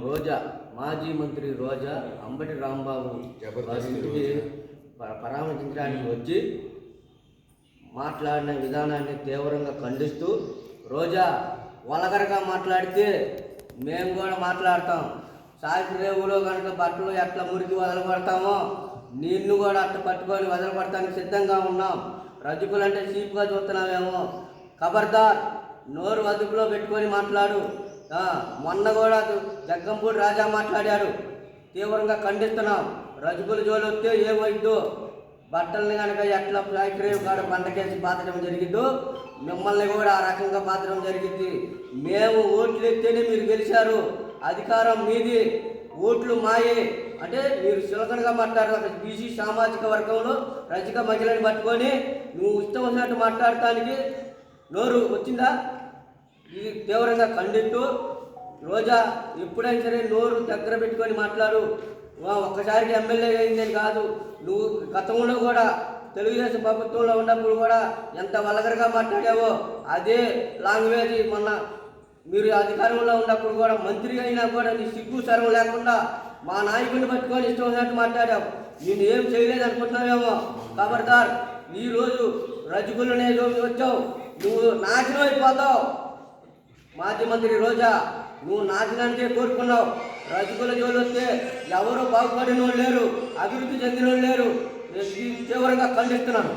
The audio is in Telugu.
రోజా మాజీ మంత్రి రోజా అంబటి రాంబాబు ఇంటికి పరామర్శించడానికి వచ్చి మాట్లాడిన విధానాన్ని తీవ్రంగా ఖండిస్తూ, రోజా వలగరగా మాట్లాడితే మేము కూడా మాట్లాడతాం, సాయంత్రం రేవులో కనుక బట్టలు ఎట్లా మురికి వదలబడతామో నిన్ను కూడా అట్లా పట్టుకొని వదలబడటానికి సిద్ధంగా ఉన్నాం. రజకులంటే చీప్గా చూస్తున్నామేమో, ఖబర్దార్, నోరు అదుపులో పెట్టుకొని మాట్లాడు. మొన్న కూడా జగ్గంపూడి రాజా మాట్లాడాడు, తీవ్రంగా ఖండిస్తున్నాం. రజకుల జోలు వస్తే ఏమైద్దో, బట్టల్ని కనుక ఎట్లా ఫ్యాక్టరీ కాడ పంటకేసి పాతడం జరిగిద్దో మిమ్మల్ని కూడా ఆ రకంగా పాతడం జరిగింది. మేము ఓట్లు ఎత్తేనే మీరు గెలిచారు, అధికారం మీది, ఓట్లు మాయే అంటే మీరు సులకనగా మాట్లాడారు. బీసీ సామాజిక వర్గంలో రజక మహిళని పట్టుకొని నువ్వు ఇష్టం వచ్చినట్టు మాట్లాడటానికి నోరు వచ్చిందా? ఇది తీవ్రంగా ఖండిస్తూ, రోజా ఎప్పుడైనా సరే నోరు దగ్గర పెట్టుకొని మాట్లాడు. ఒక్కసారికి ఎమ్మెల్యే అయిందని కాదు, నువ్వు గతంలో కూడా తెలుగుదేశం ప్రభుత్వంలో ఉన్నప్పుడు కూడా ఎంత వల్గరగా మాట్లాడావో అదే లాంగ్వేజ్ మొన్న మీరు అధికారంలో ఉన్నప్పుడు కూడా మంత్రి అయినా కూడా నీ సిగ్గు సరం లేకుండా మా నాయకుడిని పట్టుకొని ఇష్టం వచ్చినట్టు మాట్లాడావు. నేను ఏం చేయలేదు అనుకుంటున్నావేమో. ఖబర్దార్, ఈరోజు రజకులనే వచ్చావు, నువ్వు నాశనం అయిపోతావు. మాజీ మంత్రి రోజా, నువ్వు నాశనానికే కోరుకున్నావు. రజకుల జోలు వస్తే ఎవరు బాగుపడిన వాళ్ళు లేరు, అభివృద్ధి చెందిన వాళ్ళు లేరు. తీవ్రంగా ఖండిస్తున్నాను.